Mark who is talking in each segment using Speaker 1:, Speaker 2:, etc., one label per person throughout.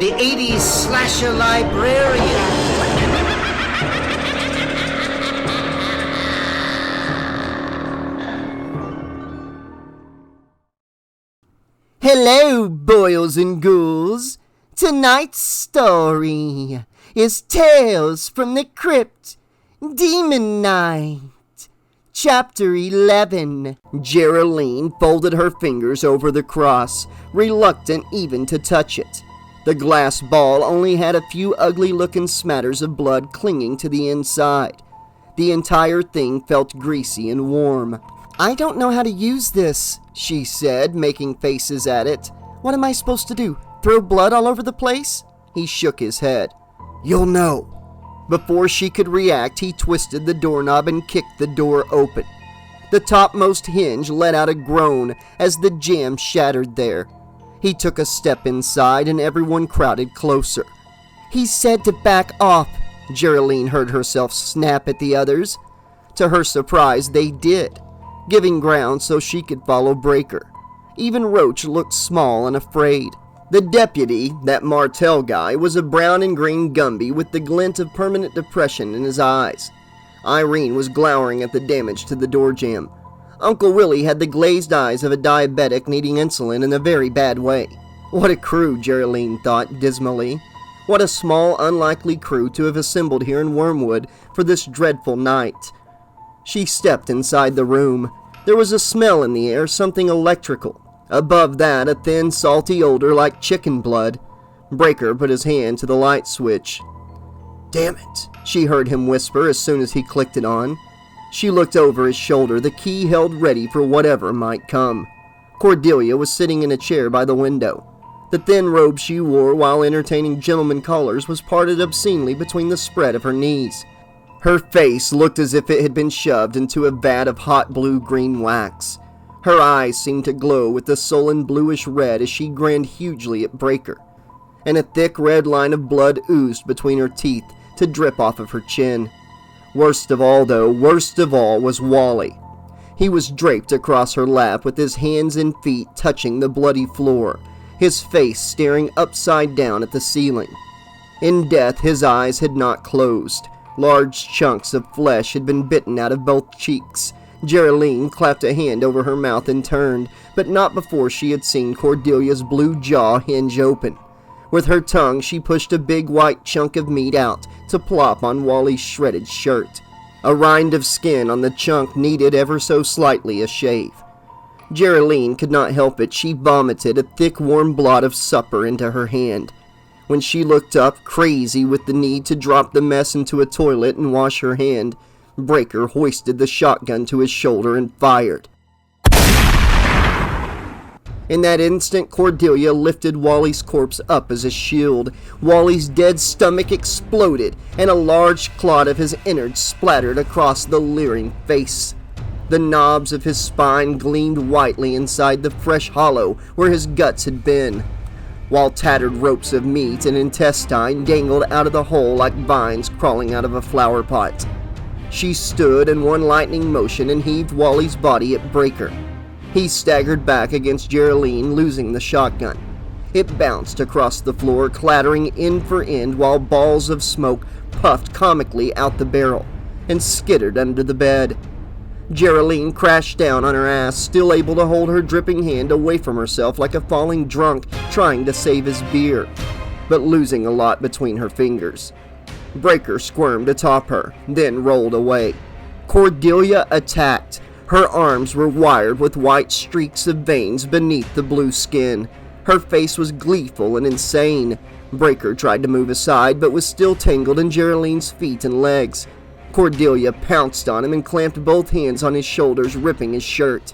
Speaker 1: the 80s slasher librarian.
Speaker 2: Hello, boils and ghouls. Tonight's story is Tales from the Crypt, Demon Night. Chapter 11. Geraldine folded her fingers over the cross, reluctant even to touch it. The glass ball only had a few ugly-looking smatters of blood clinging to the inside. The entire thing felt greasy and warm. "I don't know how to use this," she said, making faces at it. "What am I supposed to do? Throw blood all over the place?" He shook his head. "You'll know." Before she could react, he twisted the doorknob and kicked the door open. The topmost hinge let out a groan as the jamb shattered there. He took a step inside and everyone crowded closer. "He said to back off," Geraldine heard herself snap at the others. To her surprise, they did, giving ground so she could follow Breaker. Even Roach looked small and afraid. The deputy, that Martell guy, was a brown and green Gumby with the glint of permanent depression in his eyes. Irene was glowering at the damage to the door jamb. Uncle Willie had the glazed eyes of a diabetic needing insulin in a very bad way. What a crew, Geraldine thought dismally. What a small, unlikely crew to have assembled here in Wormwood for this dreadful night. She stepped inside the room. There was a smell in the air, something electrical. Above that, a thin, salty odor like chicken blood. Breaker put his hand to the light switch. "Damn it," she heard him whisper as soon as he clicked it on. She looked over his shoulder, the key held ready for whatever might come. Cordelia was sitting in a chair by the window. The thin robe she wore while entertaining gentlemen callers was parted obscenely between the spread of her knees. Her face looked as if it had been shoved into a vat of hot blue-green wax. Her eyes seemed to glow with a sullen bluish red as she grinned hugely at Breaker, and a thick red line of blood oozed between her teeth to drip off of her chin. Worst of all, was Wally. He was draped across her lap with his hands and feet touching the bloody floor, his face staring upside down at the ceiling. In death, his eyes had not closed. Large chunks of flesh had been bitten out of both cheeks. Geraldine clapped a hand over her mouth and turned, but not before she had seen Cordelia's blue jaw hinge open. With her tongue, she pushed a big white chunk of meat out to plop on Wally's shredded shirt. A rind of skin on the chunk needed ever so slightly a shave. Geraldine could not help it. She vomited a thick, warm blot of supper into her hand. When she looked up, crazy with the need to drop the mess into a toilet and wash her hand, Breaker hoisted the shotgun to his shoulder and fired. In that instant, Cordelia lifted Wally's corpse up as a shield. Wally's dead stomach exploded, and a large clot of his innards splattered across the leering face. The knobs of his spine gleamed whitely inside the fresh hollow where his guts had been, while tattered ropes of meat and intestine dangled out of the hole like vines crawling out of a flower pot. She stood in one lightning motion and heaved Wally's body at Breaker. He staggered back against Geraldine, losing the shotgun. It bounced across the floor, clattering end for end while balls of smoke puffed comically out the barrel and skittered under the bed. Geraldine crashed down on her ass, still able to hold her dripping hand away from herself like a falling drunk trying to save his beer, but losing a lot between her fingers. Breaker squirmed atop her, then rolled away. Cordelia attacked. Her arms were wired with white streaks of veins beneath the blue skin. Her face was gleeful and insane. Breaker tried to move aside, but was still tangled in Geraldine's feet and legs. Cordelia pounced on him and clamped both hands on his shoulders, ripping his shirt.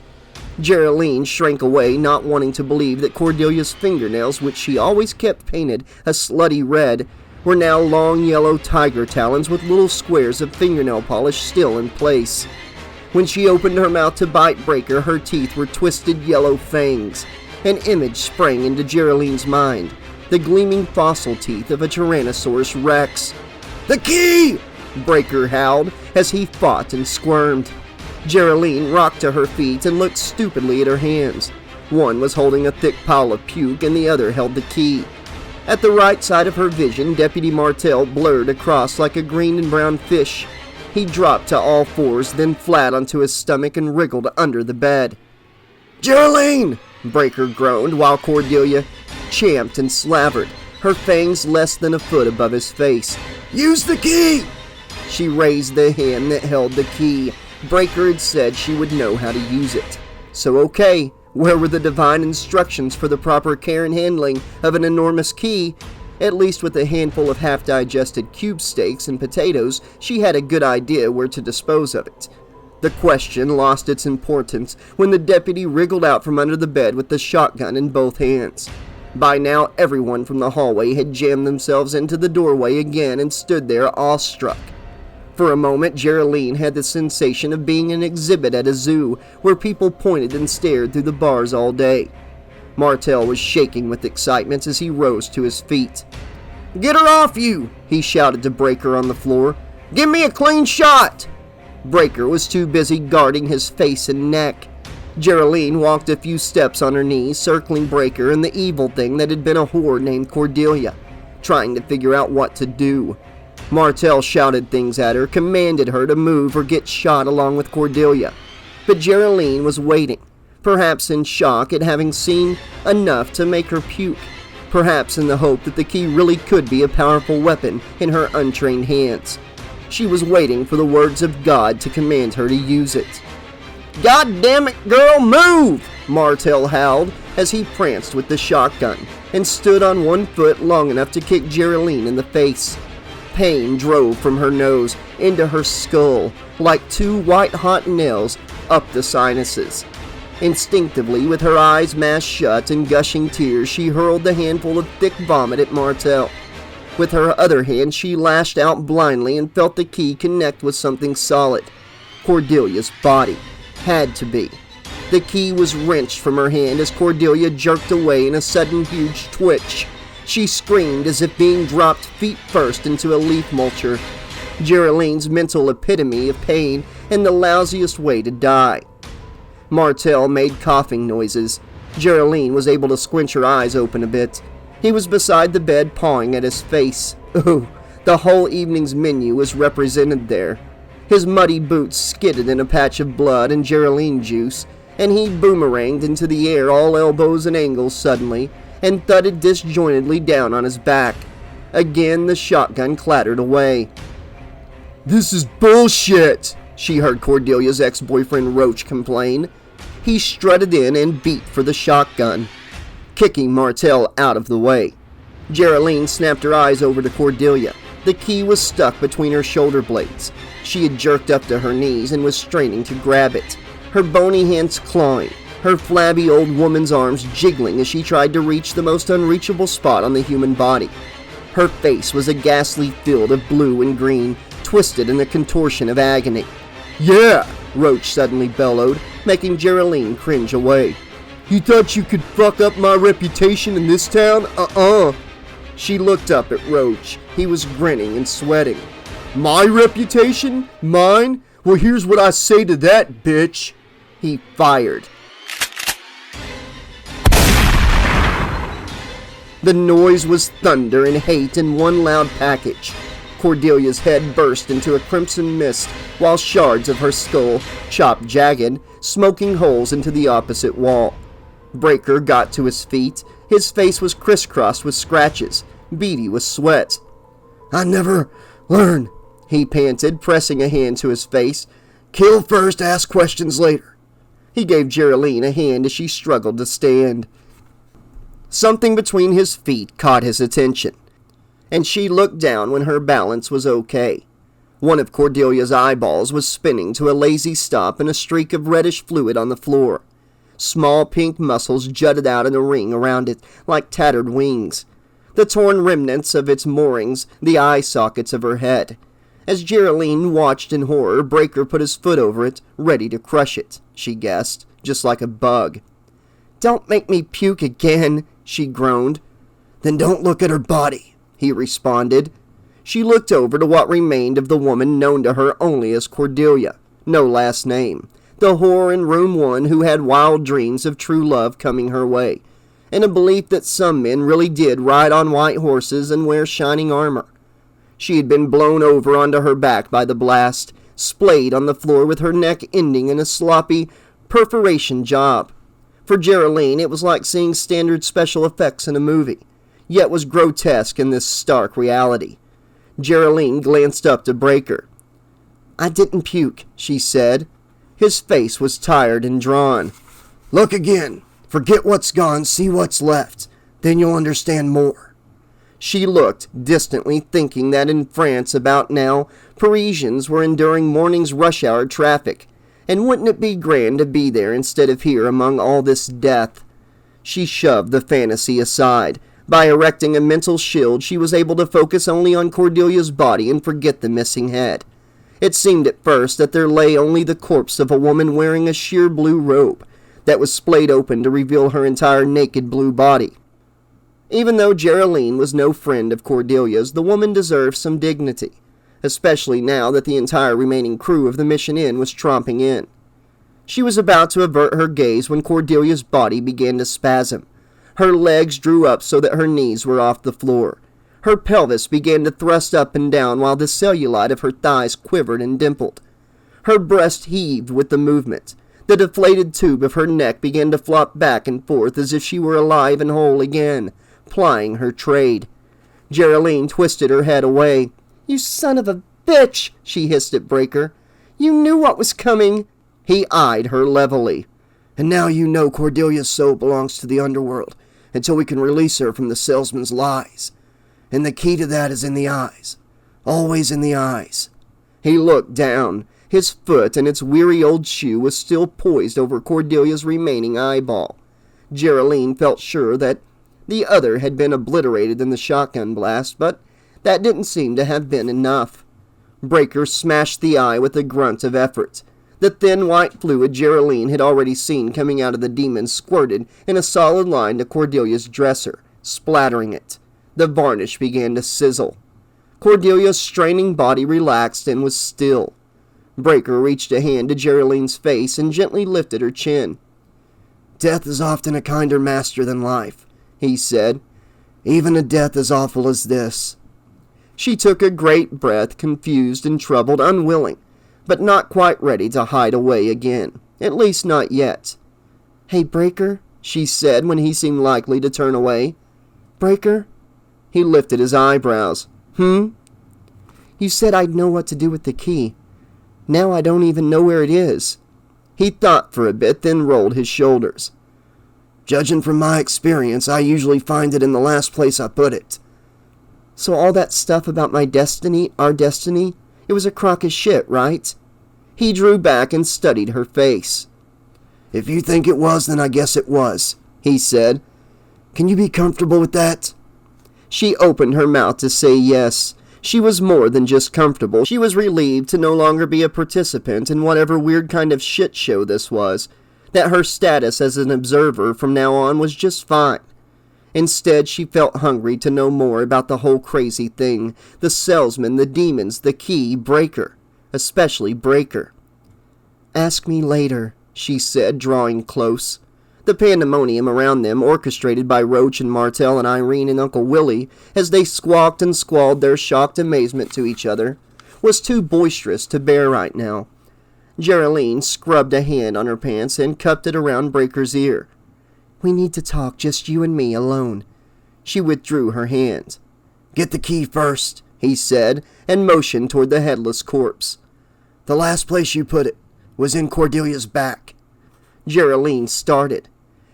Speaker 2: Geraldine shrank away, not wanting to believe that Cordelia's fingernails, which she always kept painted a slutty red, were now long yellow tiger talons with little squares of fingernail polish still in place. When she opened her mouth to bite Breaker, her teeth were twisted yellow fangs. An image sprang into Geraldine's mind, the gleaming fossil teeth of a Tyrannosaurus Rex. "The key!" Breaker howled as he fought and squirmed. Geraldine rocked to her feet and looked stupidly at her hands. One was holding a thick pile of puke and the other held the key. At the right side of her vision, Deputy Martell blurred across like a green and brown fish. He dropped to all fours, then flat onto his stomach and wriggled under the bed. "Geraldine!" Breaker groaned while Cordelia champed and slavered, her fangs less than a foot above his face. "Use the key!" She raised the hand that held the key. Breaker had said she would know how to use it. So okay, where were the divine instructions for the proper care and handling of an enormous key? At least with a handful of half-digested cube steaks and potatoes, she had a good idea where to dispose of it. The question lost its importance when the deputy wriggled out from under the bed with the shotgun in both hands. By now, everyone from the hallway had jammed themselves into the doorway again and stood there awestruck. For a moment, Geraldine had the sensation of being an exhibit at a zoo where people pointed and stared through the bars all day. Martell was shaking with excitement as he rose to his feet. "Get her off you!" he shouted to Breaker on the floor. "Give me a clean shot!" Breaker was too busy guarding his face and neck. Geraldine walked a few steps on her knees, circling Breaker and the evil thing that had been a whore named Cordelia, trying to figure out what to do. Martell shouted things at her, commanded her to move or get shot along with Cordelia. But Geraldine was waiting, perhaps in shock at having seen enough to make her puke, perhaps in the hope that the key really could be a powerful weapon in her untrained hands. She was waiting for the words of God to command her to use it. "God damn it, girl, move!" Martell howled as he pranced with the shotgun and stood on one foot long enough to kick Geraldine in the face. Pain drove from her nose into her skull like two white-hot nails up the sinuses. Instinctively, with her eyes mashed shut and gushing tears, she hurled the handful of thick vomit at Martell. With her other hand, she lashed out blindly and felt the key connect with something solid. Cordelia's body. Had to be. The key was wrenched from her hand as Cordelia jerked away in a sudden huge twitch. She screamed as if being dropped feet first into a leaf mulcher. Geraldine's mental epitome of pain and the lousiest way to die. Martell made coughing noises. Geraldine was able to squinch her eyes open a bit. He was beside the bed pawing at his face. Ooh, the whole evening's menu was represented there. His muddy boots skidded in a patch of blood and Geraldine juice, and he boomeranged into the air all elbows and angles suddenly, and thudded disjointedly down on his back. Again the shotgun clattered away. "This is bullshit," she heard Cordelia's ex-boyfriend Roach complain. He strutted in and beat for the shotgun, kicking Martell out of the way. Geraldine snapped her eyes over to Cordelia. The key was stuck between her shoulder blades. She had jerked up to her knees and was straining to grab it, her bony hands clawing, her flabby old woman's arms jiggling as she tried to reach the most unreachable spot on the human body. Her face was a ghastly field of blue and green, twisted in a contortion of agony. "Yeah!" Roach suddenly bellowed, making Geraldine cringe away. "You thought you could fuck up my reputation in this town? She looked up at Roach. He was grinning and sweating. "My reputation? Mine? Well, here's what I say to that, bitch!" He fired. The noise was thunder and hate in one loud package. Cordelia's head burst into a crimson mist, while shards of her skull, chopped jagged, smoking holes into the opposite wall. Breaker got to his feet. His face was crisscrossed with scratches, beady with sweat. "I never learn," he panted, pressing a hand to his face. "Kill first, ask questions later." He gave Geraldine a hand as she struggled to stand. Something between his feet caught his attention, and she looked down when her balance was okay. One of Cordelia's eyeballs was spinning to a lazy stop in a streak of reddish fluid on the floor. Small pink muscles jutted out in a ring around it like tattered wings. The torn remnants of its moorings, the eye sockets of her head. As Geraldine watched in horror, Breaker put his foot over it, ready to crush it, she guessed, just like a bug. "Don't make me puke again," she groaned. "Then don't look at her body," he responded. She looked over to what remained of the woman known to her only as Cordelia, no last name, the whore in room 1 who had wild dreams of true love coming her way. and a belief that some men really did ride on white horses and wear shining armor. She had been blown over onto her back by the blast, splayed on the floor with her neck ending in a sloppy perforation job. For Geraldine, it was like seeing standard special effects in a movie, yet was grotesque in this stark reality. Geraldine glanced up to Breaker. "I didn't puke," she said. His face was tired and drawn. "Look again. Forget what's gone, see what's left. Then you'll understand more." She looked distantly, thinking that in France about now, Parisians were enduring morning's rush hour traffic, and wouldn't it be grand to be there instead of here among all this death? She shoved the fantasy aside. By erecting a mental shield, she was able to focus only on Cordelia's body and forget the missing head. It seemed at first that there lay only the corpse of a woman wearing a sheer blue robe that was splayed open to reveal her entire naked blue body. Even though Geraldine was no friend of Cordelia's, the woman deserved some dignity, especially now that the entire remaining crew of the Mission Inn was tromping in. She was about to avert her gaze when Cordelia's body began to spasm. Her legs drew up so that her knees were off the floor. Her pelvis began to thrust up and down while the cellulite of her thighs quivered and dimpled. Her breast heaved with the movement. The deflated tube of her neck began to flop back and forth as if she were alive and whole again, plying her trade. Geraldine twisted her head away. "You son of a bitch," she hissed at Breaker. "You knew what was coming." He eyed her levelly. "And now you know Cordelia's soul belongs to the underworld, until we can release her from the salesman's lies. And the key to that is in the eyes. Always in the eyes." He looked down. His foot and its weary old shoe was still poised over Cordelia's remaining eyeball. Geraldine felt sure that the other had been obliterated in the shotgun blast, but that didn't seem to have been enough. Breaker smashed the eye with a grunt of effort. The thin white fluid Geraldine had already seen coming out of the demon squirted in a solid line to Cordelia's dresser, splattering it. The varnish began to sizzle. Cordelia's straining body relaxed and was still. Breaker reached a hand to Geraldine's face and gently lifted her chin. "Death is often a kinder master than life," he said. "Even a death as awful as this." She took a great breath, confused and troubled, unwilling, but not quite ready to hide away again. At least not yet. "Hey, Breaker," she said when he seemed likely to turn away. "Breaker?" He lifted his eyebrows. "You said I'd know what to do with the key. Now I don't even know where it is." He thought for a bit, then rolled his shoulders. "Judging from my experience, I usually find it in the last place I put it." "So all that stuff about my destiny, our destiny, it was a crock of shit, right?" He drew back and studied her face. "If you think it was, then I guess it was," he said. "Can you be comfortable with that?" She opened her mouth to say yes. She was more than just comfortable. She was relieved to no longer be a participant in whatever weird kind of shit show this was, that her status as an observer from now on was just fine. Instead, she felt hungry to know more about the whole crazy thing, the salesman, the demons, the key, Breaker, especially Breaker. "Ask me later," she said, drawing close. The pandemonium around them, orchestrated by Roach and Martel and Irene and Uncle Willie, as they squawked and squalled their shocked amazement to each other, was too boisterous to bear right now. Geraldine scrubbed a hand on her pants and cupped it around Breaker's ear. "We need to talk, just you and me, alone." She withdrew her hand. "Get the key first," he said, and motioned toward the headless corpse. "The last place you put it was in Cordelia's back." Geraldine started.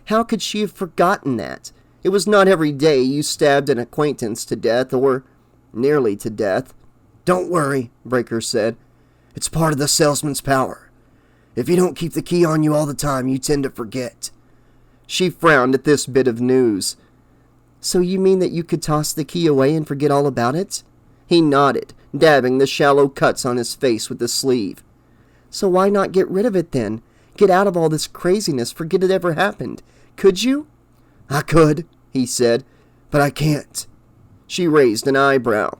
Speaker 2: How could she have forgotten that? It was not every day you stabbed an acquaintance to death, or nearly to death. "Don't worry," Breaker said. "It's part of the salesman's power. If you don't keep the key on you all the time, you tend to forget." She frowned at this bit of news. "So you mean that you could toss the key away and forget all about it?" He nodded, dabbing the shallow cuts on his face with the sleeve. "So why not get rid of it then? Get out of all this craziness, forget it ever happened. Could you?" "I could," he said, "but I can't." She raised an eyebrow.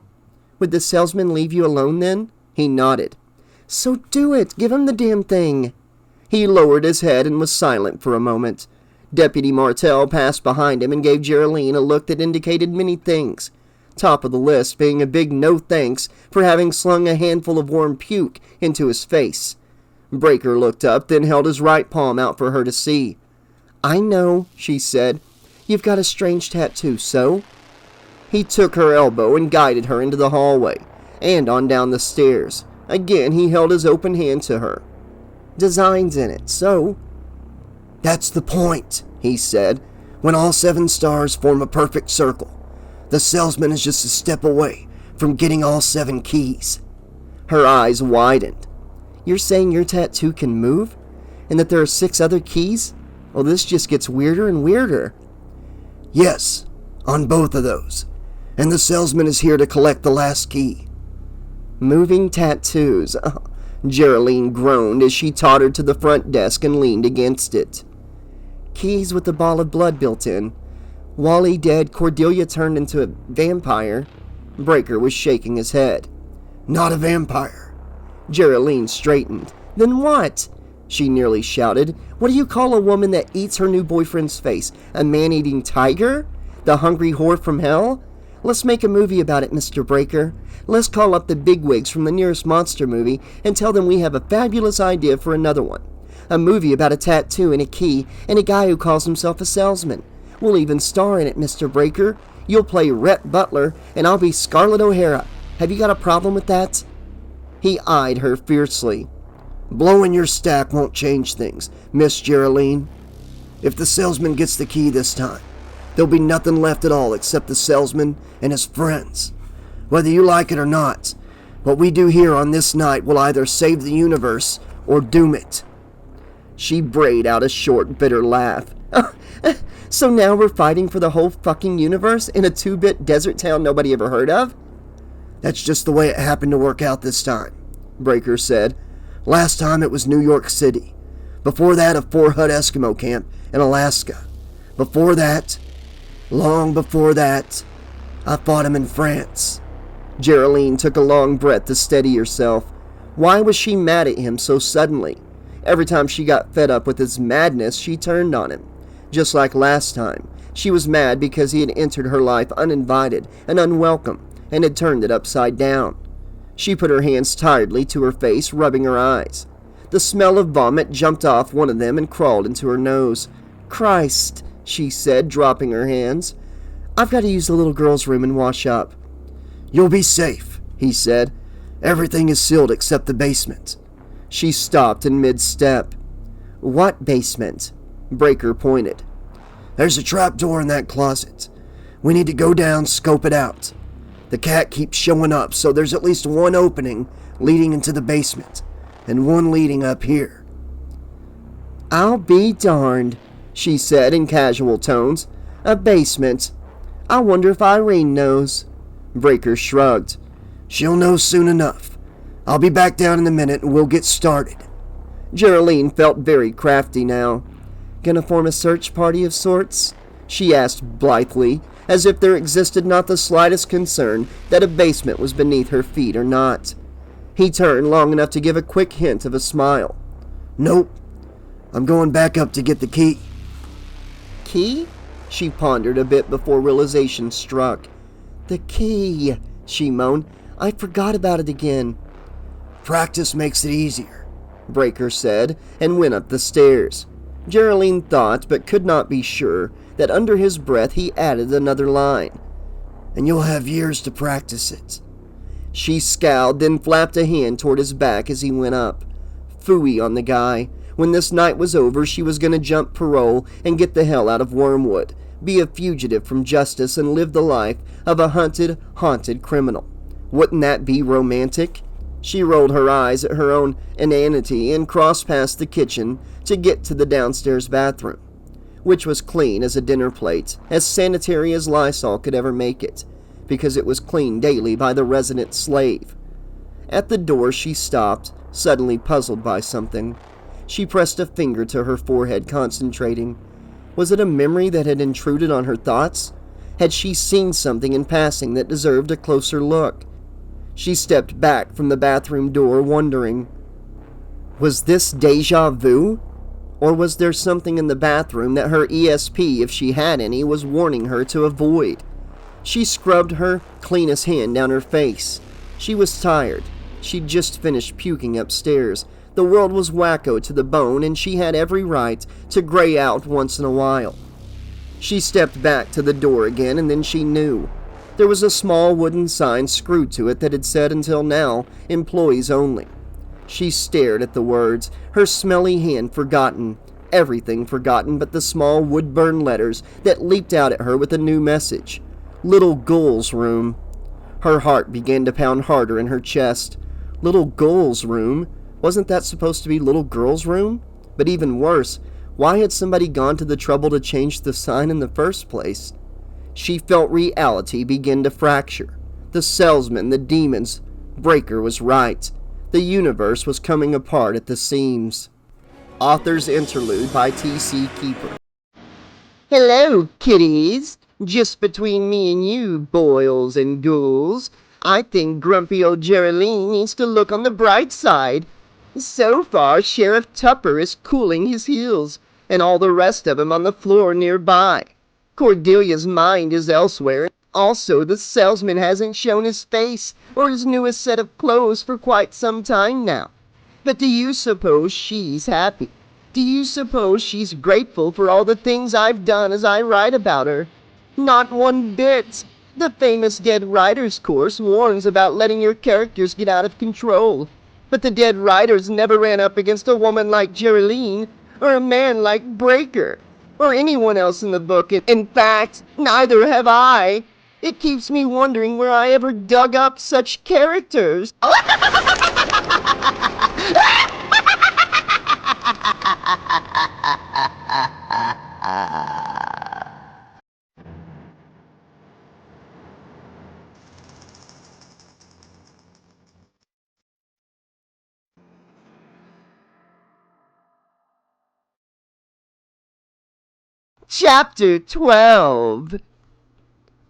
Speaker 2: "Would the salesman leave you alone then?" He nodded. "So do it. Give him the damn thing." He lowered his head and was silent for a moment. Deputy Martell passed behind him and gave Geraldine a look that indicated many things. Top of the list being a big no thanks for having slung a handful of warm puke into his face. Breaker looked up, then held his right palm out for her to see. "I know," she said. "You've got a strange tattoo, so?" He took her elbow and guided her into the hallway, and on down the stairs. Again he held his open hand to her. "Designs in it, so?" "That's the point," he said. "When all 7 stars form a perfect circle, the salesman is just a step away from getting all 7 keys." Her eyes widened. "You're saying your tattoo can move? And that there are 6 other keys? Well, this just gets weirder and weirder." "Yes, on both of those. And the salesman is here to collect the last key." Moving tattoos. Oh, Geraldine groaned as she tottered to the front desk and leaned against it. "Keys with a ball of blood built in. Wally dead, Cordelia turned into a vampire." Breaker was shaking his head. "Not a vampire." Geraldine straightened. "Then what?" she nearly shouted. "What do you call a woman that eats her new boyfriend's face? A man-eating tiger? The hungry whore from hell? Let's make a movie about it, Mr. Breaker. Let's call up the bigwigs from the nearest monster movie and tell them we have a fabulous idea for another one. A movie about a tattoo and a key and a guy who calls himself a salesman. We'll even star in it, Mr. Breaker. You'll play Rhett Butler and I'll be Scarlett O'Hara. Have you got a problem with that?" He eyed her fiercely. "Blowing your stack won't change things, Miss Geraldine. If the salesman gets the key this time, there'll be nothing left at all except the salesman and his friends. Whether you like it or not, what we do here on this night will either save the universe or doom it." She brayed out a short, bitter laugh. "So now we're fighting for the whole fucking universe in a 2-bit desert town nobody ever heard of?" "That's just the way it happened to work out this time," Breaker said. "Last time it was New York City. Before that, a 4-hut Eskimo camp in Alaska. Before that, long before that, I fought him in France." Geraldine took a long breath to steady herself. Why was she mad at him so suddenly? Every time she got fed up with his madness, she turned on him. Just like last time, she was mad because he had entered her life uninvited and unwelcome and had turned it upside down. She put her hands tiredly to her face, rubbing her eyes. The smell of vomit jumped off one of them and crawled into her nose. "Christ," she said, dropping her hands. "I've got to use the little girl's room and wash up." "You'll be safe," he said. "Everything is sealed except the basement." She stopped in mid-step. "What basement?" Breaker pointed. "There's a trapdoor in that closet. We need to go down, scope it out. The cat keeps showing up, so there's at least one opening leading into the basement, and one leading up here." "I'll be darned," she said in casual tones. "A basement. I wonder if Irene knows." Breaker shrugged. "She'll know soon enough. I'll be back down in a minute and we'll get started." Geraldine felt very crafty now. "Gonna form a search party of sorts?" she asked blithely, as if there existed not the slightest concern that a basement was beneath her feet or not. He turned long enough to give a quick hint of a smile. "Nope. I'm going back up to get the key." "Key?" She pondered a bit before realization struck. "The key," she moaned. "I forgot about it again." "Practice makes it easier," Breaker said, and went up the stairs. Geraldine thought, but could not be sure, that under his breath he added another line. "And you'll have years to practice it." She scowled, then flapped a hand toward his back as he went up. Phooey on the guy. When this night was over, she was going to jump parole and get the hell out of Wormwood, be a fugitive from justice, and live the life of a hunted, haunted criminal. Wouldn't that be romantic? She rolled her eyes at her own inanity and crossed past the kitchen to get to the downstairs bathroom, which was clean as a dinner plate, as sanitary as Lysol could ever make it, because it was cleaned daily by the resident slave. At the door she stopped, suddenly puzzled by something. She pressed a finger to her forehead, concentrating. Was it a memory that had intruded on her thoughts? Had she seen something in passing that deserved a closer look? She stepped back from the bathroom door, wondering. Was this déjà vu? Or was there something in the bathroom that her ESP, if she had any, was warning her to avoid? She scrubbed her cleanest hand down her face. She was tired. She'd just finished puking upstairs. The world was wacko to the bone, and she had every right to gray out once in a while. She stepped back to the door again, and then she knew. There was a small wooden sign screwed to it that had said until now, employees only. She stared at the words, her smelly hand forgotten, everything forgotten but the small wood-burn letters that leaped out at her with a new message. Little Gull's room. Her heart began to pound harder in her chest. Little Gull's room? Wasn't that supposed to be little girl's room? But even worse, why had somebody gone to the trouble to change the sign in the first place? She felt reality begin to fracture. The salesman, the demons. Breaker was right. The universe was coming apart at the seams. Author's Interlude by T.C. Keeper. Hello, kiddies. Just between me and you, boils and ghouls, I think grumpy old Geraldine needs to look on the bright side. So far, Sheriff Tupper is cooling his heels, and all the rest of 'em on the floor nearby. Cordelia's mind is elsewhere. Also, the salesman hasn't shown his face or his newest set of clothes for quite some time now. But do you suppose she's happy? Do you suppose she's grateful for all the things I've done as I write about her? Not one bit. The famous Dead Writers course warns about letting your characters get out of control. But the Dead Writers never ran up against a woman like Geraldine, or a man like Breaker, or anyone else in the book. In fact, neither have I. It keeps me wondering where I ever dug up such characters. Chapter 12.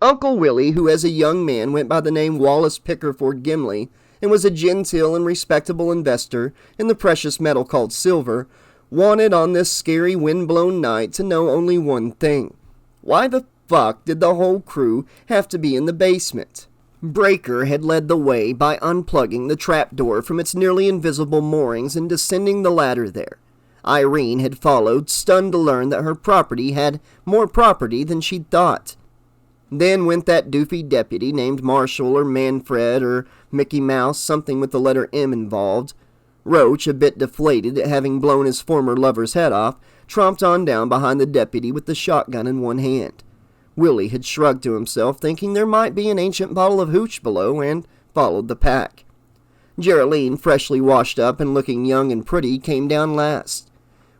Speaker 2: Uncle Willie, who as a young man went by the name Wallace Pickerford Gimli, and was a genteel and respectable investor in the precious metal called silver, wanted on this scary wind-blown night to know only one thing. Why the fuck did the whole crew have to be in the basement? Breaker had led the way by unplugging the trapdoor from its nearly invisible moorings and descending the ladder there. Irene had followed, stunned to learn that her property had more property than she'd thought. Then went that doofy deputy named Marshall or Manfred or Mickey Mouse, something with the letter M involved. Roach, a bit deflated at having blown his former lover's head off, tromped on down behind the deputy with the shotgun in one hand. Willie had shrugged to himself, thinking there might be an ancient bottle of hooch below, and followed the pack. Geraldine, freshly washed up and looking young and pretty, came down last.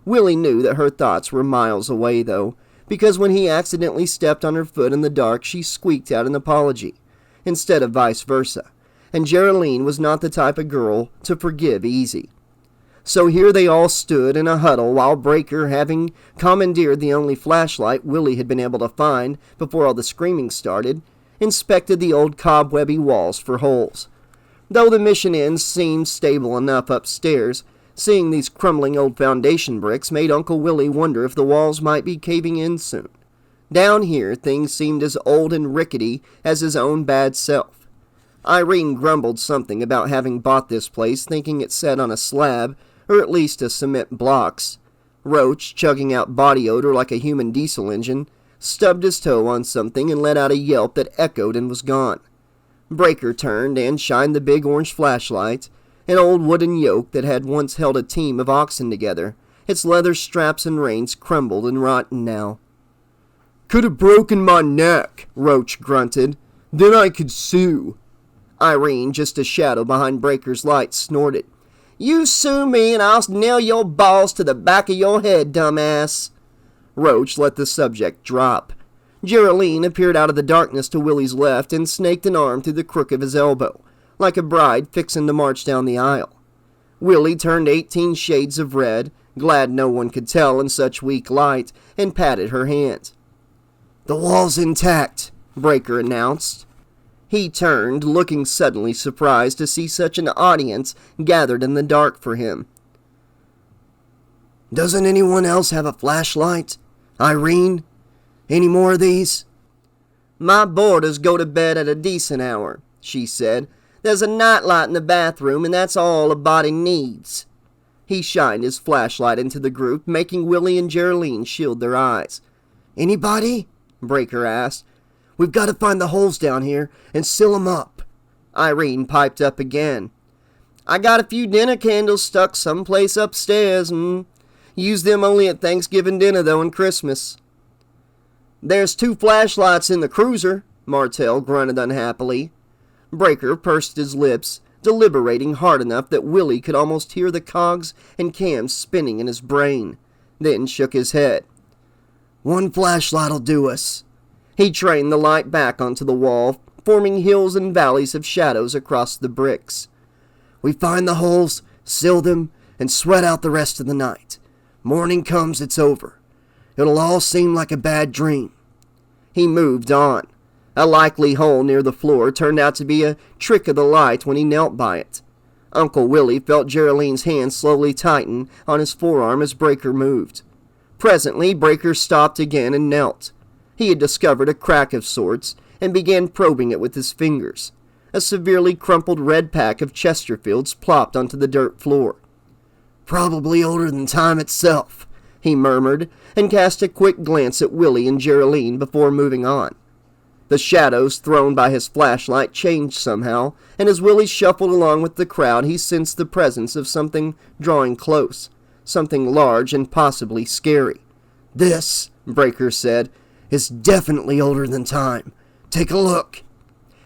Speaker 2: Willie knew that her thoughts were miles away, though, because when he accidentally stepped on her foot in the dark, she squeaked out an apology, instead of vice versa, and Geraldine was not the type of girl to forgive easy. So here they all stood in a huddle while Breaker, having commandeered the only flashlight Willie had been able to find before all the screaming started, inspected the old cobwebby walls for holes. Though the mission inn seemed stable enough upstairs, seeing these crumbling old foundation bricks made Uncle Willie wonder if the walls might be caving in soon. Down here, things seemed as old and rickety as his own bad self. Irene grumbled something about having bought this place thinking it sat on a slab, or at least a cement blocks. Roach, chugging out body odor like a human diesel engine, stubbed his toe on something and let out a yelp that echoed and was gone. Breaker turned and shined the big orange flashlight, an old wooden yoke that had once held a team of oxen together. Its leather straps and reins crumbled and rotten now. "Could have broken my neck," Roach grunted. "Then I could sue." Irene, just a shadow behind Breaker's light, snorted. "You sue me and I'll nail your balls to the back of your head, dumbass." Roach let the subject drop. Geraldine appeared out of the darkness to Willie's left and snaked an arm through the crook of his elbow, like a bride fixin' to march down the aisle. Willie turned 18 shades of red, glad no one could tell in such weak light, and patted her hand. "The wall's intact," Breaker announced. He turned, looking suddenly surprised to see such an audience gathered in the dark for him.
Speaker 3: Doesn't anyone else have a flashlight? Irene? Any more of these?
Speaker 2: My boarders go to bed at a decent hour, she said. There's a nightlight in the bathroom, and that's all a body needs. He shined his flashlight into the group, making Willie and Geraldine shield their eyes.
Speaker 3: Anybody? Breaker asked. We've got to find the holes down here and seal them up.
Speaker 2: Irene piped up again. I got a few dinner candles stuck someplace upstairs, and use them only at Thanksgiving dinner, though, and Christmas. There's 2 flashlights in the cruiser, Martell grunted unhappily. Breaker pursed his lips, deliberating hard enough that Willie could almost hear the cogs and cams spinning in his brain, then shook his head.
Speaker 3: 1 flashlight'll do us.
Speaker 2: He trained the light back onto the wall, forming hills and valleys of shadows across the bricks.
Speaker 3: We find the holes, seal them, and sweat out the rest of the night. Morning comes, it's over. It'll all seem like a bad dream.
Speaker 2: He moved on. A likely hole near the floor turned out to be a trick of the light when he knelt by it. Uncle Willie felt Geraldine's hand slowly tighten on his forearm as Breaker moved. Presently, Breaker stopped again and knelt. He had discovered a crack of sorts and began probing it with his fingers. A severely crumpled red pack of Chesterfields plopped onto the dirt floor.
Speaker 3: Probably older than time itself,
Speaker 2: he murmured, and cast a quick glance at Willie and Geraldine before moving on. The shadows thrown by his flashlight changed somehow, and as Willie shuffled along with the crowd, he sensed the presence of something drawing close, something large and possibly scary.
Speaker 3: This, Breaker said, is definitely older than time. Take a look.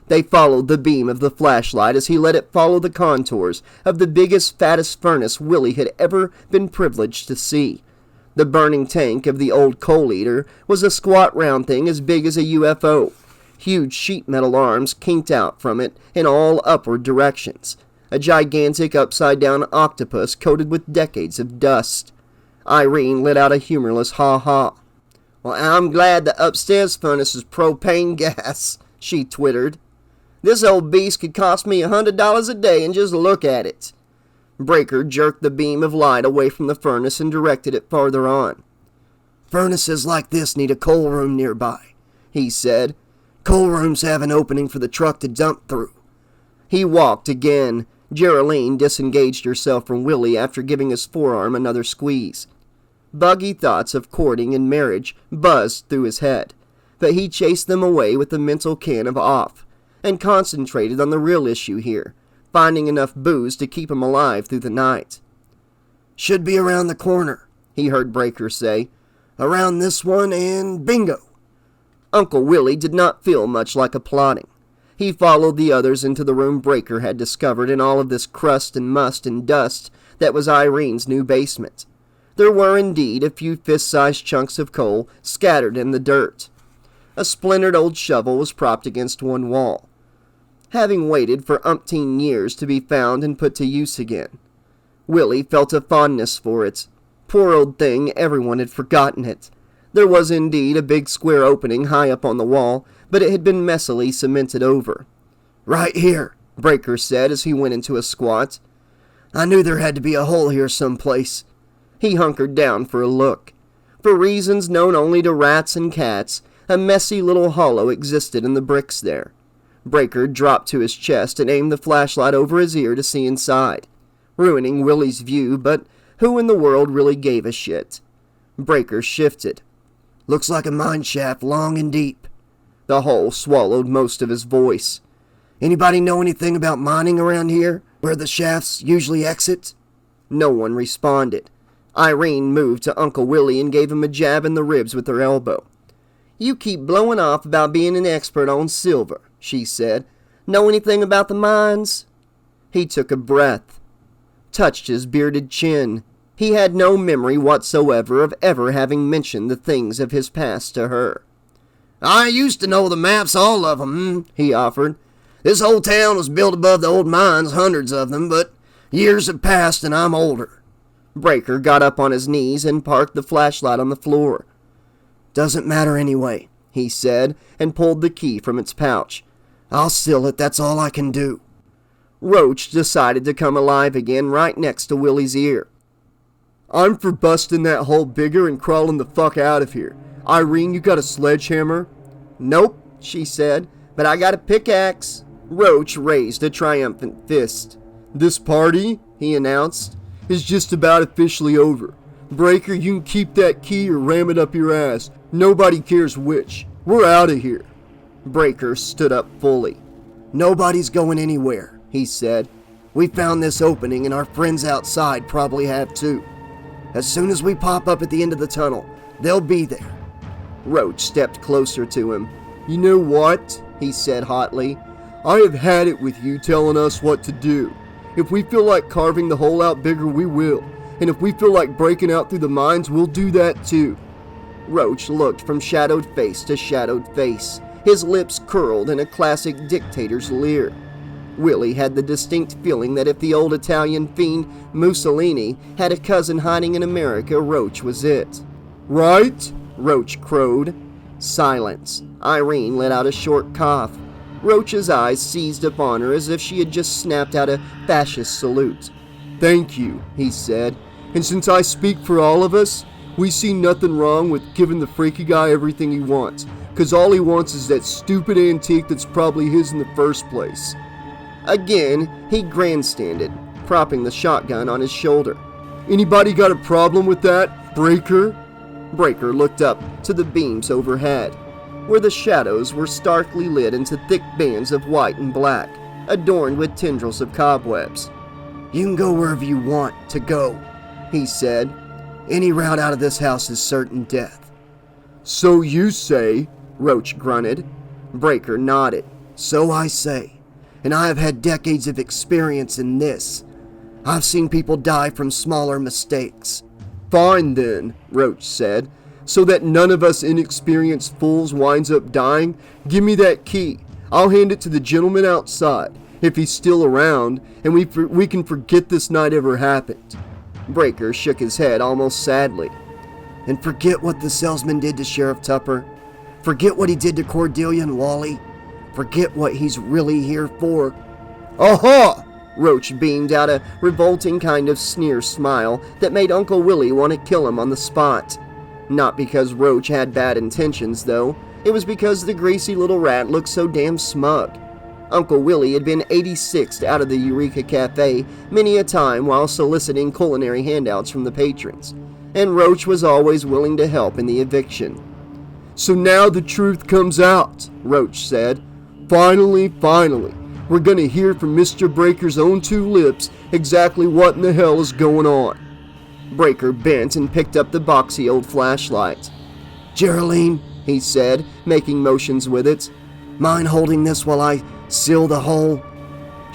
Speaker 2: They followed the beam of the flashlight as he let it follow the contours of the biggest, fattest furnace Willie had ever been privileged to see. The burning tank of the old coal eater was a squat round thing as big as a UFO. Huge sheet metal arms kinked out from it in all upward directions. A gigantic upside-down octopus coated with decades of dust. Irene let out a humorless ha-ha. Well, I'm glad the upstairs furnace is propane gas, she twittered. This old beast could cost me $100 a day and just look at it. Breaker jerked the beam of light away from the furnace and directed it farther on.
Speaker 3: Furnaces like this need a coal room nearby, he said. Coal rooms have an opening for the truck to dump through.
Speaker 2: He walked again. Geraldine disengaged herself from Willie after giving his forearm another squeeze. Buggy thoughts of courting and marriage buzzed through his head, but he chased them away with a mental can of off, and concentrated on the real issue here, finding enough booze to keep him alive through the night.
Speaker 3: Should be around the corner, he heard Breaker say. Around this one and bingo.
Speaker 2: Uncle Willie did not feel much like applauding. He followed the others into the room Breaker had discovered in all of this crust and must and dust that was Irene's new basement. There were indeed a few fist-sized chunks of coal scattered in the dirt. A splintered old shovel was propped against one wall, having waited for umpteen years to be found and put to use again. Willie felt a fondness for it. Poor old thing, everyone had forgotten it. There was indeed a big square opening high up on the wall, but it had been messily cemented over.
Speaker 3: Right here,
Speaker 2: Breaker said as he went into a squat.
Speaker 3: I knew there had to be a hole here someplace.
Speaker 2: He hunkered down for a look. For reasons known only to rats and cats, a messy little hollow existed in the bricks there. Breaker dropped to his chest and aimed the flashlight over his ear to see inside, ruining Willie's view, but who in the world really gave a shit? Breaker shifted.
Speaker 3: Looks like a mine shaft, long and deep.
Speaker 2: The hole swallowed most of his voice.
Speaker 3: Anybody know anything about mining around here, where the shafts usually exit?
Speaker 2: No one responded. Irene moved to Uncle Willie and gave him a jab in the ribs with her elbow. You keep blowing off about being an expert on silver, she said. Know anything about the mines? He took a breath, touched his bearded chin. He had no memory whatsoever of ever having mentioned the things of his past to her.
Speaker 3: I used to know the maps, all of them, he offered. This whole town was built above the old mines, hundreds of them, but years have passed and I'm older.
Speaker 2: Breaker got up on his knees and parked the flashlight on the floor.
Speaker 3: Doesn't matter anyway, he said, and pulled the key from its pouch. I'll seal it, that's all I can do.
Speaker 2: Roach decided to come alive again right next to Willie's ear.
Speaker 3: I'm for busting that hole bigger and crawling the fuck out of here. Irene, you got a sledgehammer?
Speaker 2: Nope, she said, but I got a pickaxe. Roach raised a triumphant fist.
Speaker 3: This party, he announced, is just about officially over. Breaker, you can keep that key or ram it up your ass. Nobody cares which. We're out of here.
Speaker 2: Breaker stood up fully. Nobody's going anywhere, he said. We found this opening and our friends outside probably have too. As soon as we pop up at the end of the tunnel, they'll be there. Roach stepped closer to him.
Speaker 3: You know what? He said hotly. I have had it with you telling us what to do. If we feel like carving the hole out bigger, we will. And if we feel like breaking out through the mines, we'll do that too.
Speaker 2: Roach looked from shadowed face to shadowed face, his lips curled in a classic dictator's leer. Willie had the distinct feeling that if the old Italian fiend Mussolini had a cousin hiding in America, Roach was it.
Speaker 3: Right?
Speaker 2: Roach crowed. Silence. Irene let out a short cough. Roach's eyes seized upon her as if she had just snapped out a fascist salute.
Speaker 3: Thank you, he said. And since I speak for all of us, we see nothing wrong with giving the freaky guy everything he wants, 'cause all he wants is that stupid antique that's probably his in the first place.
Speaker 2: Again, he grandstanded, propping the shotgun on his shoulder.
Speaker 3: Anybody got a problem with that, Breaker?
Speaker 2: Breaker looked up to the beams overhead, where the shadows were starkly lit into thick bands of white and black, adorned with tendrils of cobwebs. You can go wherever you want to go, he said. Any route out of this house is certain death.
Speaker 3: So you say, Roach grunted.
Speaker 2: Breaker nodded. So I say, and I have had decades of experience in this. I've seen people die from smaller mistakes.
Speaker 3: Fine then, Roach said, so that none of us inexperienced fools winds up dying. Give me that key. I'll hand it to the gentleman outside, if he's still around, and we can forget this night ever happened.
Speaker 2: Breaker shook his head almost sadly. And forget what the salesman did to Sheriff Tupper. Forget what he did to Cordelia and Wally. Forget what he's really here for.
Speaker 3: Aha!
Speaker 2: Roach beamed out a revolting kind of sneer smile that made Uncle Willie want to kill him on the spot. Not because Roach had bad intentions, though. It was because the greasy little rat looked so damn smug. Uncle Willie had been 86'd out of the Eureka Cafe many a time while soliciting culinary handouts from the patrons, and Roach was always willing to help in the eviction.
Speaker 3: So now the truth comes out, Roach said. Finally, we're gonna hear from Mr. Breaker's own two lips exactly what in the hell is going on.
Speaker 2: Breaker bent and picked up the boxy old flashlight. Geraldine, he said, making motions with it. Mind holding this while I seal the hole?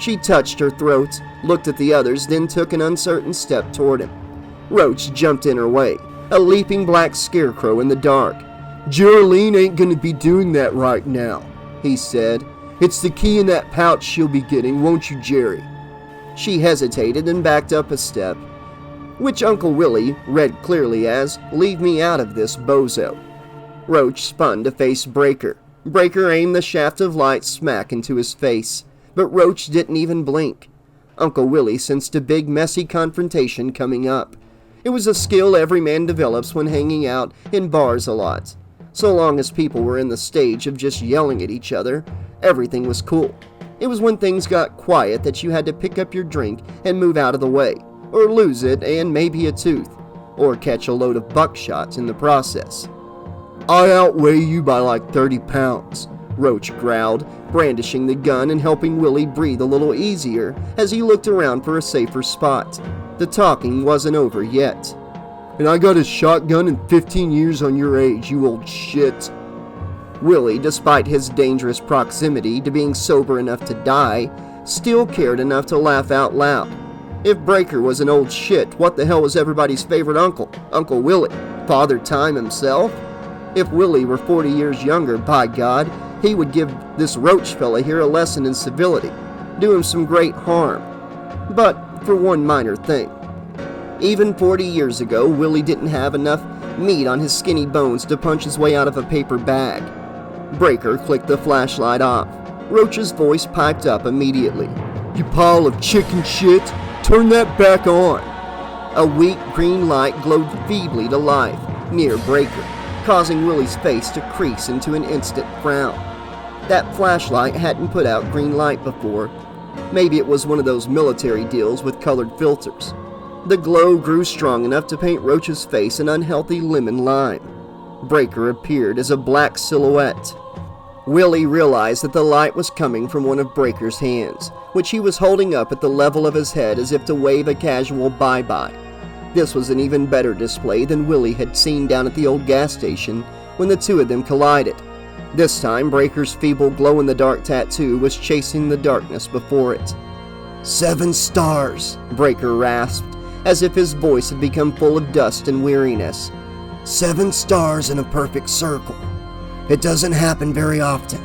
Speaker 2: She touched her throat, looked at the others, then took an uncertain step toward him. Roach jumped in her way, a leaping black scarecrow in the dark.
Speaker 3: Geraldine ain't gonna be doing that right now, he said. It's the key in that pouch she'll be getting, won't you, Jerry?
Speaker 2: She hesitated and backed up a step, which Uncle Willie read clearly as, leave me out of this, bozo. Roach spun to face Breaker. Breaker aimed the shaft of light smack into his face, but Roach didn't even blink. Uncle Willie sensed a big, messy confrontation coming up. It was a skill every man develops when hanging out in bars a lot. So long as people were in the stage of just yelling at each other, everything was cool. It was when things got quiet that you had to pick up your drink and move out of the way, or lose it and maybe a tooth, or catch a load of buckshot in the process.
Speaker 3: I outweigh you by like 30 pounds, Roach growled, brandishing the gun and helping Willie breathe a little easier as he looked around for a safer spot. The talking wasn't over yet. And I got a shotgun and 15 years on your age, you old shit.
Speaker 2: Willie, despite his dangerous proximity to being sober enough to die, still cared enough to laugh out loud. If Breaker was an old shit, what the hell was everybody's favorite uncle? Uncle Willie? Father Time himself? If Willie were 40 years younger, by God, he would give this Roach fella here a lesson in civility, do him some great harm. But for one minor thing. Even 40 years ago, Willie didn't have enough meat on his skinny bones to punch his way out of a paper bag. Breaker clicked the flashlight off. Roach's voice piped up immediately.
Speaker 3: You pile of chicken shit, turn that back on. A weak green light glowed feebly to life near Breaker, causing Willie's face to crease into an instant frown. That flashlight hadn't put out green light before. Maybe it was one of those military deals with colored filters. The glow grew strong enough to paint Roach's face an unhealthy lemon lime. Breaker appeared as a black silhouette. Willie realized that the light was coming from one of Breaker's hands, which he was holding up at the level of his head as if to wave a casual bye-bye. This was an even better display than Willie had seen down at the old gas station when the two of them collided. This time, Breaker's feeble glow-in-the-dark tattoo was chasing the darkness before it. 7 stars, Breaker rasped, as if his voice had become full of dust and weariness. 7 stars in a perfect circle. It doesn't happen very often.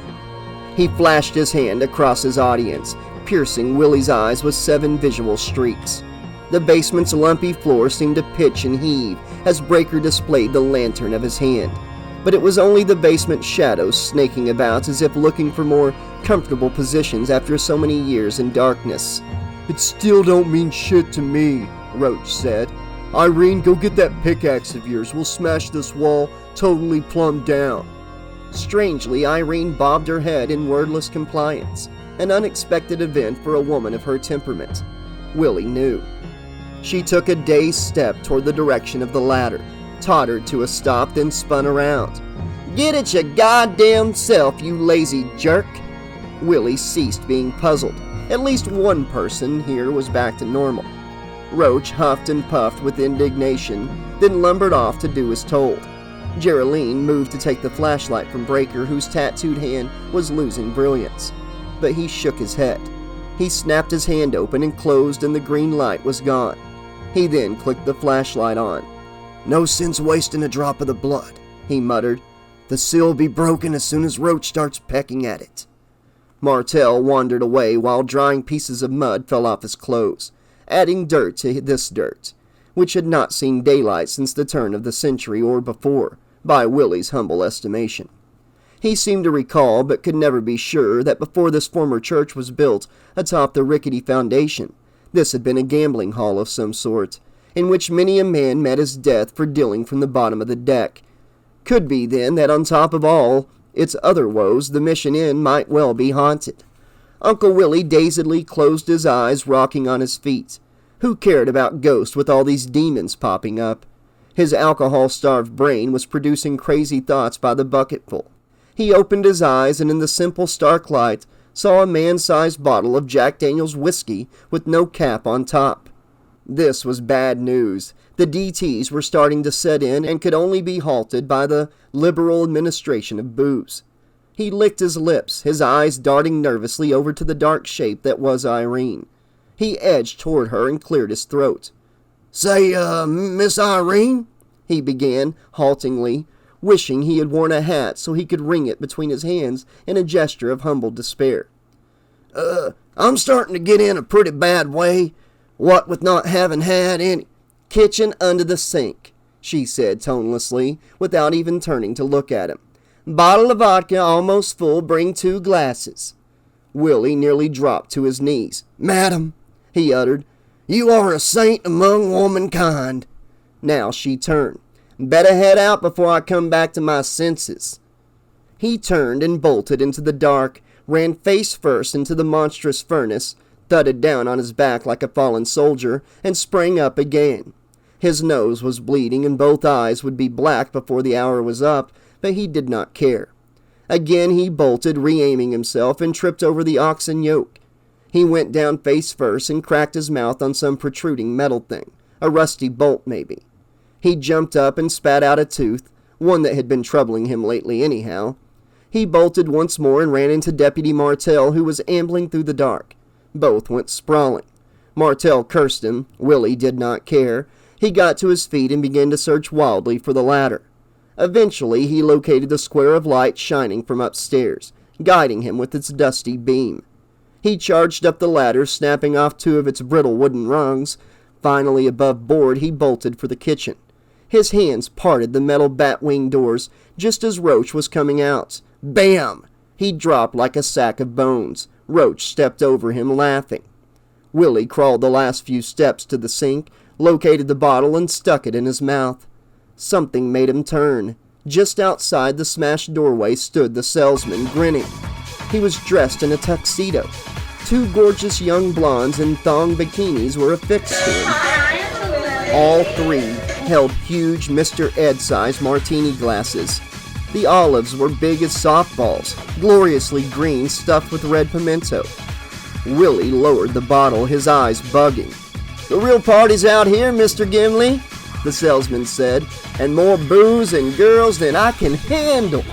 Speaker 3: He flashed his hand across his audience, piercing Willie's eyes with 7 visual streaks. The basement's lumpy floor seemed to pitch and heave as Breaker displayed the lantern of his hand. But it was only the basement shadows snaking about as if looking for more comfortable positions after so many years in darkness. It still don't mean shit to me, Roach said. Irene, go get that pickaxe of yours. We'll smash this wall totally plumb down. Strangely, Irene bobbed her head in wordless compliance, an unexpected event for a woman of her temperament. Willie knew. She took a dazed step toward the direction of the ladder, tottered to a stop, then spun around. Get it your goddamn self, you lazy jerk! Willie ceased being puzzled. At least one person here was back to normal. Roach huffed and puffed with indignation, then lumbered off to do as told. Geraldine moved to take the flashlight from Breaker, whose tattooed hand was losing brilliance. But he shook his head. He snapped his hand open and closed, and the green light was gone. He then clicked the flashlight on. No sense wasting a drop of the blood, he muttered. The seal'll be broken as soon as Roach starts pecking at it. Martell wandered away while drying pieces of mud fell off his clothes, adding dirt to this dirt, which had not seen daylight since the turn of the century or before, by Willie's humble estimation. He seemed to recall, but could never be sure, that before this former church was built atop the rickety foundation, this had been a gambling hall of some sort, in which many a man met his death for dealing from the bottom of the deck. Could be, then, that on top of all its other woes, the Mission Inn might well be haunted. Uncle Willie dazedly closed his eyes, rocking on his feet. Who cared about ghosts with all these demons popping up? His alcohol-starved brain was producing crazy thoughts by the bucketful. He opened his eyes and in the simple stark light saw a man-sized bottle of Jack Daniel's whiskey with no cap on top. This was bad news. The DTs were starting to set in and could only be halted by the liberal administration of booze. He licked his lips, his eyes darting nervously over to the dark shape that was Irene. He edged toward her and cleared his throat. Say, Miss Irene? He began, haltingly, wishing he had worn a hat so he could wring it between his hands in a gesture of humble despair. I'm starting to get in a pretty bad way, what with not having had any kitchen under the sink, she said tonelessly, without even turning to look at him. Bottle of vodka almost full, bring 2 glasses. Willie nearly dropped to his knees. Madam, he uttered, you are a saint among womankind. Now she turned. Better head out before I come back to my senses. He turned and bolted into the dark, ran face first into the monstrous furnace, thudded down on his back like a fallen soldier, and sprang up again. His nose was bleeding and both eyes would be black before the hour was up, but he did not care. Again he bolted, re-aiming himself, and tripped over the oxen yoke. He went down face first and cracked his mouth on some protruding metal thing, a rusty bolt maybe. He jumped up and spat out a tooth, one that had been troubling him lately anyhow. He bolted once more and ran into Deputy Martell, who was ambling through the dark. Both went sprawling. Martell cursed him. Willie did not care. He got to his feet and began to search wildly for the ladder. Eventually he located the square of light shining from upstairs, guiding him with its dusty beam. He charged up the ladder, snapping off 2 of its brittle wooden rungs. Finally, above board, he bolted for the kitchen. His hands parted the metal bat-wing doors just as Roach was coming out. Bam! He dropped like a sack of bones. Roach stepped over him, laughing. Willie crawled the last few steps to the sink, located the bottle and stuck it in his mouth. Something made him turn. Just outside the smashed doorway stood the salesman, grinning. He was dressed in a tuxedo. Two gorgeous young blondes in thong bikinis were affixed to him. All three held huge Mr. Ed-sized martini glasses. The olives were big as softballs, gloriously green, stuffed with red pimento. Willie lowered the bottle, his eyes bugging. "The real party's out here, Mr. Gimli," the salesman said, "and more booze and girls than I can handle."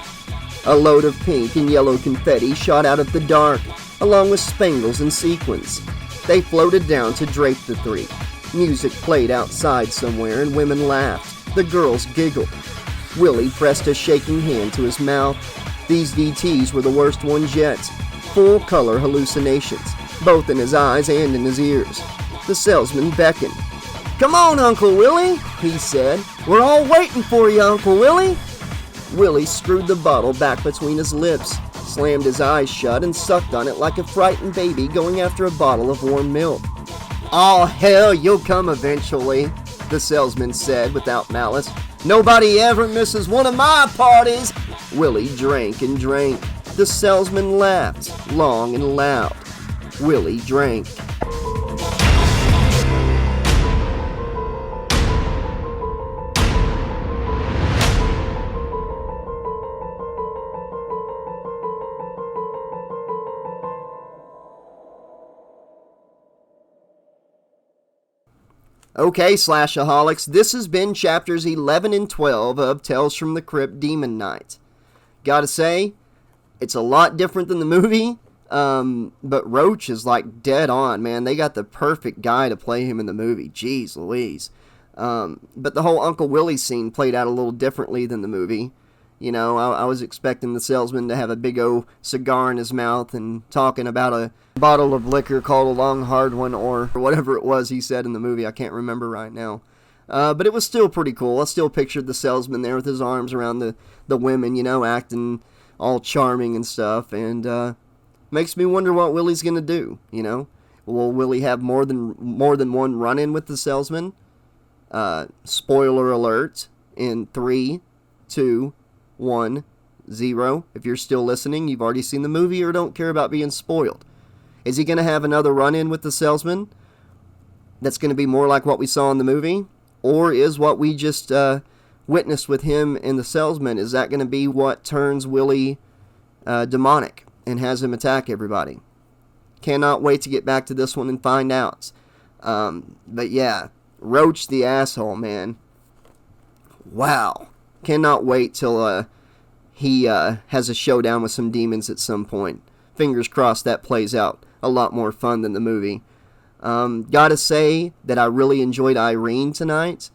Speaker 3: A load of pink and yellow confetti shot out of the dark, along with spangles and sequins. They floated down to drape the three. Music played outside somewhere and women laughed. The girls giggled. Willie pressed a shaking hand to his mouth. These DTs were the worst ones yet. Full-color hallucinations, both in his eyes and in his ears. The salesman beckoned. "Come on, Uncle Willie," he said. "We're all waiting for you, Uncle Willie." Willie screwed the bottle back between his lips, slammed his eyes shut, and sucked on it like a frightened baby going after a bottle of warm milk. "Oh, hell, you'll come eventually," the salesman said without malice. "Nobody ever misses one of my parties." Willie drank and drank. The salesman laughed, long and loud. Willie drank. Okay, Slashaholics, this has been chapters 11 and 12 of Tales from the Crypt Demon Knight. Gotta say, it's a lot different than the movie, but Roach is like dead on, man. They got the perfect guy to play him in the movie. Jeez Louise. But the whole Uncle Willie scene played out a little differently than the movie. You know, I was expecting the salesman to have a big old cigar in his mouth and talking about a bottle of liquor called a long hard one or whatever it was he said in the movie. I can't remember right now. But it was still pretty cool. I still pictured the salesman there with his arms around the women, you know, acting all charming and stuff. And makes me wonder what Willie's going to do, you know. Will Willie have more than one run-in with the salesman? Spoiler alert in 3, 2, 1, 0. If you're still listening, you've already seen the movie or don't care about being spoiled. Is he going to have another run-in with the salesman that's going to be more like what we saw in the movie? Or is what we just witnessed with him and the salesman, is that going to be what turns Willie demonic and has him attack everybody? Cannot wait to get back to this one and find out. But yeah, Roach the asshole, man. Wow. Cannot wait till he has a showdown with some demons at some point. Fingers crossed that plays out a lot more fun than the movie. Gotta say that I really enjoyed Irene tonight.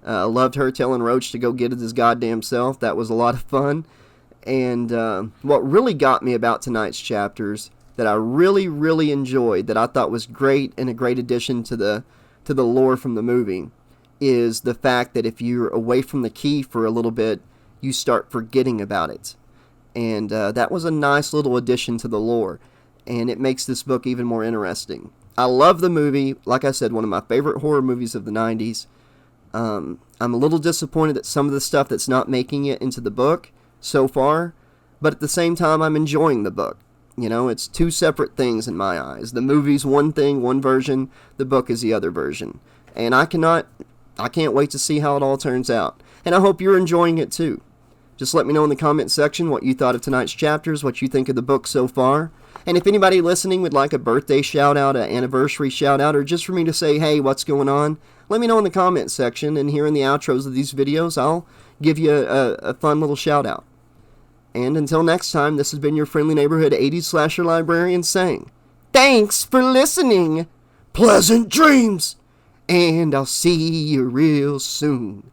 Speaker 3: Loved her telling Roach to go get it his goddamn self. That was a lot of fun. And what really got me about tonight's chapters that I really, really enjoyed, that I thought was great and a great addition to the lore from the movie, is the fact that if you're away from the key for a little bit, you start forgetting about it. And that was a nice little addition to the lore, and it makes this book even more interesting. I love the movie. Like I said, one of my favorite horror movies of the 90s. I'm a little disappointed at some of the stuff that's not making it into the book so far, but at the same time, I'm enjoying the book. You know, it's two separate things in my eyes. The movie's one thing, one version. The book is the other version. And I can't wait to see how it all turns out. And I hope you're enjoying it too. Just let me know in the comment section what you thought of tonight's chapters, what you think of the book so far. And if anybody listening would like a birthday shout out, an anniversary shout out, or just for me to say, hey, what's going on, let me know in the comment section. And here in the outros of these videos, I'll give you a fun little shout out. And until next time, this has been your friendly neighborhood 80s slasher librarian saying, thanks for listening. Pleasant dreams. And I'll see you real soon.